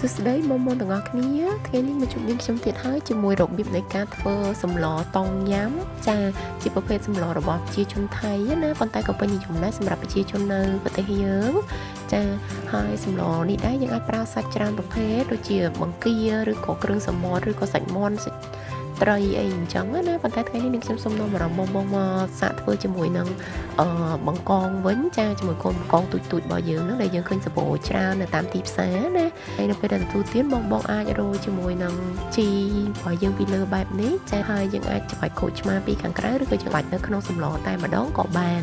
សួស្តីបងប្អូនទាំងអស់គ្នាថ្ងៃនេះមកជួបនាងខ្ញុំទៀតហើយជាមួយរបៀបនៃការធ្វើសម្លតងញ៉ាំចាជាប្រភេទសម្លរបស់ប្រជាជនថៃណាប៉ុន្តែក៏ពេញនិយមដែរសម្រាប់ប្រជាជននៅប្រទេសយើងចាហើយសម្លនេះដែរយើងអាចប្រើសាច់ច្រើនប្រភេទដូចជាបង្គាឬក៏គ្រឿងសមុទ្រឬក៏សាច់មាន់សាច់ត្រីអីអញ្ចឹងណាប៉ុន្តែថ្ងៃនេះនាងខ្ញុំសូមនាំអារម្មណ៍បងមកសាកធ្វើជាមួយនឹងបង្កងវិញចាជាមួយកូនបង្កងទូចរបស់យើងហ្នឹងដែលយើងឃើញសម្បូរច្រើននៅតាមទីផ្សារណាហើយនៅពេលដែលទទួលទានបងអាចរោយជាមួយនឹងជីរបស់យើងពីលើបែបនេះចាហើយយើងអាចច្របាច់ខូចឆ្មាពីខាងក្រៅឬក៏ច្របាច់នៅក្នុងសម្លតែម្ដងក៏បាន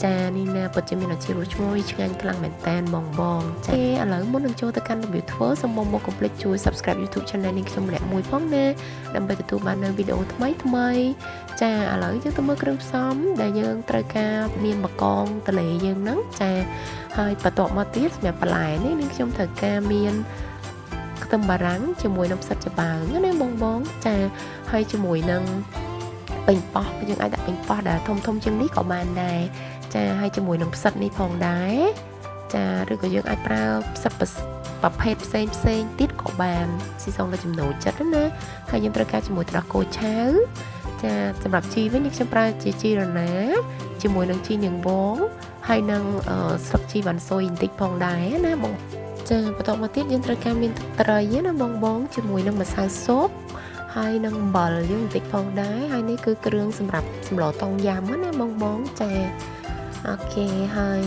ចានេះណាពិតជាមានអាជីពឈ្ងុយឆ្ងាញ់ខ្លាំងមែនតើបងចាឥឡូវមុននឹងចូលទៅកាន់របៀបធ្វើសូមបងកុំភ្លេចជួយ Subscribe YouTube Channel នេះខ្ញុំម្នាក់មួយផងណាដើម្បីទទួលបាននូវវីដេអូថ្មីចាឥឡូវយើងទៅមើលគ្រឿងផ្សំដែលយើងត្រូវការមានបកងតលេយើងហ្នឹងចាហើយបន្ទាប់មកទៀតសម្រាប់បន្លែនេះនាងខ្ញុំត្រូវការមានខ្ទឹមបារាំងជាមួយនឹងផ្សិតច្បើងណាបងចាហើយជាមួយនឹងពេញប៉ោះយើងអាចដាក់ពេញប៉ោះដែលធំជាងនេះក៏បានដែរចាហើយជាមួយនឹងផ្សិតនេះផងដែរចាឬក៏យើងអាចប្រើផ្សិតប្រភេទផ្សេងទៀតក៏បានស៊ីសងលើចំណូលចិត្តណាហើយយើងត្រូវការជាមួយទឹកដោះគោឆៅចាសម្រាប់ជីវិញខ្ញុំប្រើជាជីរណាជាមួយនឹងជីនាងវងហើយនឹងស្លឹកជីវ៉ាន់ស៊ុយបន្តិចផងដែរណាបងចាបន្តមកទៀតយើងត្រូវការមានទឹកត្រីណាបងជាមួយនឹងម្សៅស៊ុបហើយនឹងអំបិលយើងបន្តិចផងដែរហើយនេះគឺគ្រឿងសម្រាប់សម្លតងយ៉ាំណាបងចាអូខេហើយ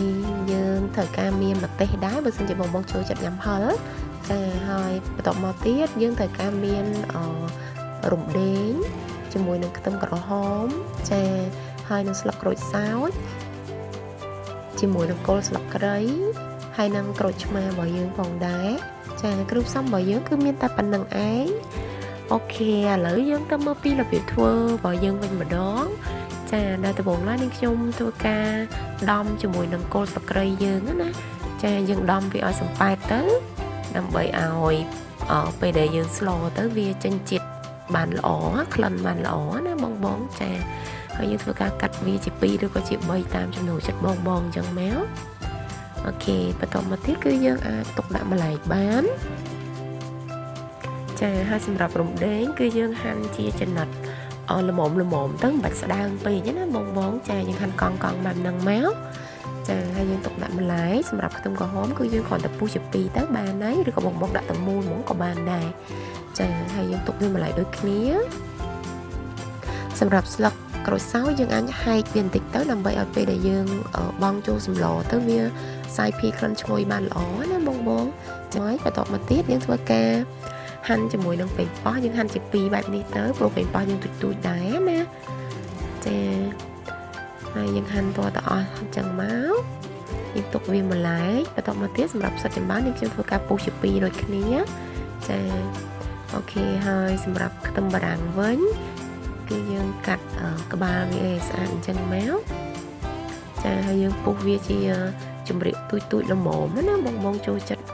យើងត្រូវការមានម្ទេសដែរបើសិនជាបងចូលចិត្តញ៉ាំហឹរចាហើយបន្តមកទៀតយើងត្រូវការមានរំដេងជាមួយនឹងខ្ទឹមក្រហមចាហើយនឹងស្លឹកក្រូចសើចជាមួយនឹងគល់ស្លឹកគ្រៃហើយនឹងក្រូចឆ្មារបស់យើងផងដែរចាគ្រឿងផ្សំរបស់យើងគឺមានតែប៉ុណ្្នឹងឯងអូខេឥឡូវយើងទៅមើលពីរបៀបធ្វើរបស់យើងវិញម្ដងចាដល់ដំបូងឡើយនេះខ្ញុំធ្វើការដំជាមួយនឹងគល់ស្លឹកគ្រៃយើងណាចាយើងដំវាឲ្យសំប៉ែតទៅដើម្បីឲ្យពេលដែលយើងស្លទៅវាចេញជាតិបានល្អក្លិនបានល្អណាបងចាហើយយើងធ្វើការកាត់វាជា2ឬក៏ជា3តាមចំណូលចិត្តបងអញ្ចឹងមកអូខេបន្តមកទៀតគឺយើងអាចទុកដាក់ម្លែកបានចាហើយសម្រាប់រំដេងគឺយើងហាន់ជាចំណិតល្មមទៅមិនបាច់ស្ដើងពេកណាបងចាយើងហាន់កង់បែបហ្នឹងមកចាហើយយើងទុកដាក់ម្លែកសម្រាប់ខ្ទឹមក្រហមគឺយើងគ្រាន់តែពុះជា2ទៅបានហើយឬក៏បងដាក់ទាំងមូលហ្មងក៏បានដែរចាហើយយើងទុកវាម្លែកដូចគ្នាសម្រាប់ស្លឹកក្រូចសើចយើងអាចហែកវាបន្តិចទៅដើម្បីឲ្យពេលដែលយើងបង់ចូលសម្លទៅវាសាយភាយក្លិនឈ្ងុយបានល្អណាបងចាហើយបន្ទាប់មកទៀតយើងធ្វើការហាន់ជាមួយនឹងប៉េងប៉ោះយើងហាន់ជា2បែបនេះទៅព្រោះប៉េងប៉ោះយើងទូចដែរណាចាហើយយើងហាន់តទៅអស់អញ្ចឹងមកយើងទុកវាម្លែកបន្ទាប់មកទៀតសម្រាប់ផ្សិតចំបើងយើងធ្វើការពុះជា2ដូចគ្នាចាអូខេហើយសម្រាប់ខ្ទឹមបារាំងវិញគឺយើងកាត់ក្បាលវាឲ្យស្អាតអញ្ចឹងមកចាហើយយើងពុះវាជាចម្រៀកទូចល្មមណាបងចូលចិត្ត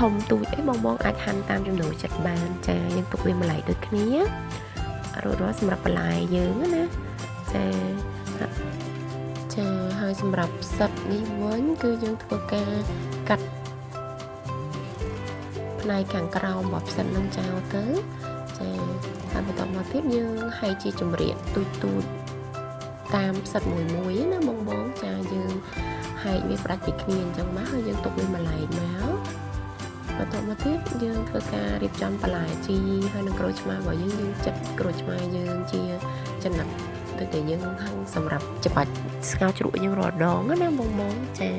ធំទូចអីបងអាចហាន់តាមចំណូលចិត្តបានចាយើងទុកវាម្លែកដូចគ្នារួចរាល់សម្រាប់បន្លែយើងណាចាហើយសម្រាប់ផ្សិតនេះវិញគឺយើងធ្វើការកាត់ផ្នែកខាងក្រោមរបស់ផ្សិតនឹងចោលទៅចាហើយបន្តមកទៀតយើងហែកជាចម្រៀកទូចតាមផ្សិតមួយណាបងចាយើងហែកវាផ្ដាច់ពីគ្នាអញ្ចឹងមកហើយយើងទុកវាម្លែកមកបន្ទាប់មកទៀតយើងធ្វើការរៀបចំបន្លែជីហើយនឹងក្រូចឆ្មារបស់យើងចាត់ក្រូចឆ្មាយើងជាចំណិតដូចតែយើងខាងសម្រាប់ច្បាច់ស្ងោរជ្រក់យើងរាល់ដងណាបងចា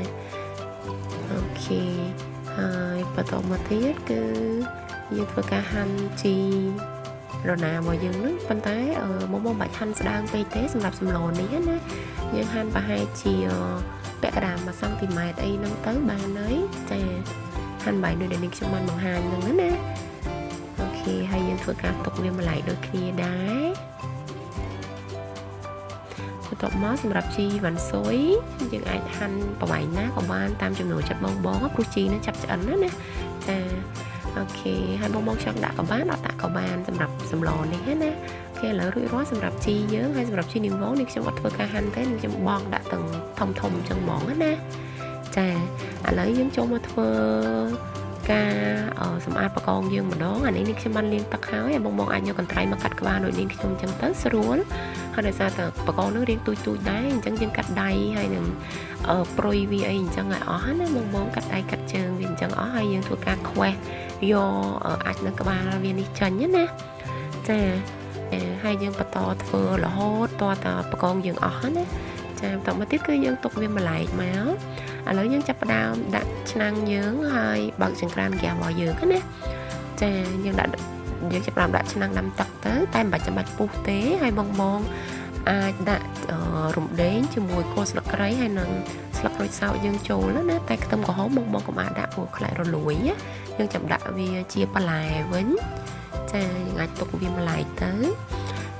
អូខេហើយបន្តមកទៀតគឺយើងធ្វើការហាន់ជីរណារបស់យើងនឹងប៉ុន្តែបងបាច់ហាន់ស្ដើងពេកទេសម្រាប់សម្លនេះណាយើងហាន់ប្រហែលជាពាក់កណ្ដាល1 សង់ទីម៉ែត្រអីហ្នឹងទៅបានហើយចាហាន់បាយដូចដែលនេះខ្ញុំបានបង្ហាញហ្នឹងណាអូខេហើយយើងធ្វើការទុកវាម្លែកដូចគ្នាដែរបន្ទាប់មកសម្រាប់ជីវ៉ាន់ស៊ុយយើងអាចហាន់ប្រវែងណាក៏បានតាមចំណូលចិត្តបងព្រោះជីនឹងចាប់ឆ្អិនណាចាអូខេហើយបងចង់ដាក់ក៏បានអត់ដាក់ក៏បានសម្រាប់សម្លនេះណាអូខេឥឡូវរួចរាល់សម្រាប់ជីយើងហើយសម្រាប់ជីនាងវងនេះខ្ញុំអត់ធ្វើការហាន់ទេនឹងខ្ញុំបងដាក់ទាំងធំអញ្ចឹងហ្មងណាចាឥឡូវយើងចូលមកធ្វើការ សម្អាតបកងយើងម្ដងអានេះខ្ញុំបានលាងទឹកហើយបងអាចយកកន្ត្រៃមកកាត់ក្បាលដូចនេះខ្ញុំអញ្ចឹងទៅស្រួលហើយដោយសារតែបកងនឹងរៀងទូចដែរអញ្ចឹងយើងកាត់ដៃហើយនឹងព្រុយវាអីអញ្ចឹងឲ្យអស់ណាបងកាត់ដៃកាត់ជើងវាអញ្ចឹងអស់ហើយយើងធ្វើការខ្វេះយកអាចនៅក្បាលវានេះចាញ់ណាចាហើយយើងបន្តធ្វើរហូតតតែបកងយើងអស់ណាចាបន្តមកទៀតគឺយើងទុកវាម្លែកមកឥឡូវយើងចាប់ផ្ដើមដាក់ឆ្នាំងយើងហើយបើកចង្ក្រានហ្គាសរបស់យើងណាចាយើងចាប់ផ្ដើមដាក់ឆ្នាំងដាំទឹកទៅតែមិនបាច់ចាំបាច់ពុះទេហើយបងអាចដាក់រំដេងជាមួយគល់ស្លឹកគ្រៃហើយនឹងស្លឹកក្រូចសើចយើងចូលណាតែខ្ទឹមក្រហមបងកុំអាចដាក់ព្រោះខ្លាចរលួយណាយើងចាំដាក់វាជាបន្លែវិញចាយើងអាចទុកវាម្លែកទៅ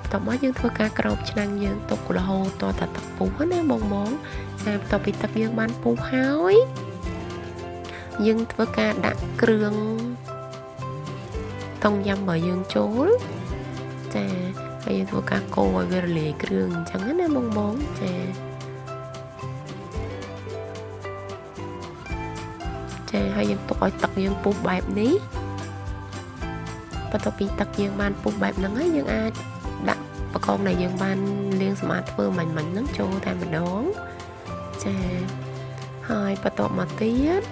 បន្ទាប់មកយើងធ្វើការក្រោបឆ្នាំងយើងទុករហូតតតែទឹកពុះណាបងចាបន្ទាប់ពីទឹកយើងបានពុះហើយយើងធ្វើការដាក់គ្រឿងតុងយ៉ាំរបស់យើងចូលចាហើយយើងធ្វើការកូរឲ្យវារលាយគ្រឿងអញ្ចឹងណាបងចាហើយយើងទុកឲ្យទឹកយើងពុះបែបនេះបន្ទាប់ពីទឹកយើងបានពុះបែបហ្នឹងហើយយើងអាចដាក់បកងដែលយើងបានលាងសម្អាតធ្វើមិញហ្នឹងចូលតែម្ដងចាហើយបន្ទាប់មកទៀត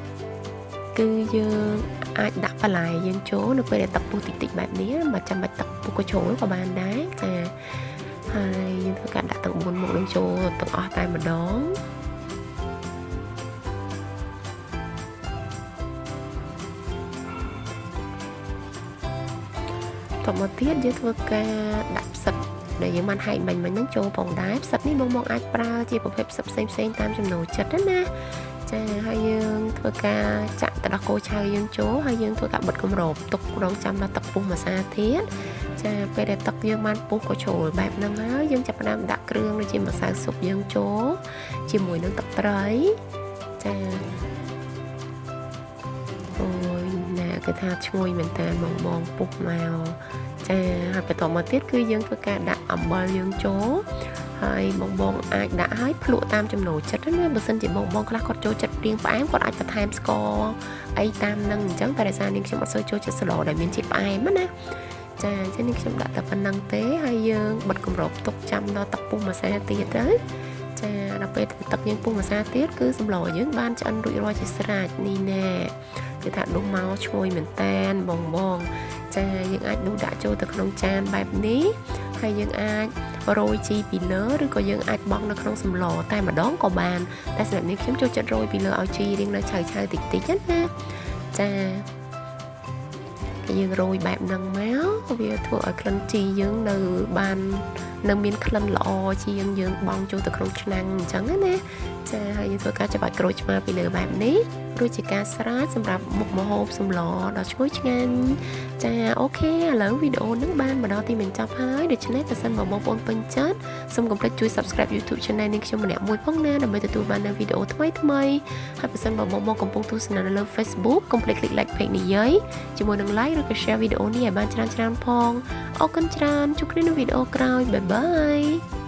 គឺយើងអាចដាក់បន្លែយើងចូលនៅពេលដែលទឹកពុះតិចបែបនេះបើចាំបាច់ទឹកពុះក៏ចូលក៏បានដែរចាហើយយើងធ្វើការដាក់ទាំង4មុខនឹងចូលទាំងអស់តែម្ដងតមកទៀតយើងធ្វើការដាក់ផ្សិតដែលយើងបានហែកមិញហ្នឹងចូលផងដែរផ្សិតនេះបងអាចប្រើជាប្រភេទផ្សិតផ្សេងតាមចំណូលចិត្តណាចាហើយយើងធ្វើការចាក់ទឹកដោះគោឆៅយើងចូលហើយយើងធ្វើការបិទគម្របទុករងចាំដល់ទឹកពុះមួយសាទៀតចាពេលដែលទឹកយើងបានពុះក៏ចូលបែបហ្នឹងហើយយើងចាប់ផ្ដើមដាក់គ្រឿងដូចជាម្សៅស៊ុបយើងចូលជាមួយនឹងទឹកត្រីចាអូយណាគឺថាឈ្ងុយមែនតើបងពុះមកចាហើយបន្តមកទៀតគឺយើងធ្វើការដាក់អំបិលយើងចូលហើយបងអាចដាក់ឲ្យភ្លក់តាមចំណូលចិត្តណាបើសិនជាបងខ្លះគាត់ចូលចិត្តរៀងផ្អែមគាត់អាចបន្ថែមស្ករអីតាមនឹងអញ្ចឹងតែដោយសារនាងខ្ញុំអត់សូវចូលចិត្តស្លដែលមានជាតិផ្អែមណាចាអញ្ចឹងនាងខ្ញុំដាក់តែប៉ុណ្្នឹងទេហើយយើងបិទគម្របទុកចាំដល់ទឹកពុះម្សៅទៀតទៅចាដល់ពេលទឹកយើងពុះម្សៅទៀតគឺសម្លយើងបានឆ្អិនរួចរាល់ជាស្រេចនេះណែគឺថាដុំមកឈ្ងុយមែនតែនបងចាយើងអាចដួសដាក់ចូលទៅក្នុងចានបែបនេះហើយយើងអាចរោយជីពីលើឬក៏យើងអាចបង់នៅក្នុងសម្លតែម្ដងក៏បានតែសម្រាប់នេះខ្ញុំចូលចិត្តរោយពីលើឲ្យជីរៀងនៅឆៅតិចណាចាយើងរោយបែបហ្នឹងមកវាធ្វើឲ្យក្លិនជីយើងនៅមានក្លិនល្អជាងយើងបង់ចូលទៅក្នុងឆ្នាំងអញ្ចឹងណាចាហើយយើងធ្វើការច្បាច់ក្រូចឆ្មាពីលើបែបនេះរួចជាការស្រេចសម្រាប់មុខម្ហូបសម្លដ៏ឈ្ងុយឆ្ងាញ់ចាអូខេឥឡូវវីដេអូហ្នឹងបានមកដល់ទីបញ្ចប់ហើយដូច្នេះបើសិនបងប្អូនពេញចិត្តសូមកុំភ្លេចជួយ Subscribe YouTube Channel នេះខ្ញុំម្នាក់មួយផងណាដើម្បីទទួលបាននូវវីដេអូថ្មីហើយបើសិនបងកំពុងទស្សនានៅលើ Facebook កុំភ្លេច click like page នេះយាយជាមួយនឹង like ឬក៏ share វីដេអូនេះឲ្យបានច្រើនផងអរគុណច្រើនជួបគ្នានៅវីដេអូក្រោយបាយបាយ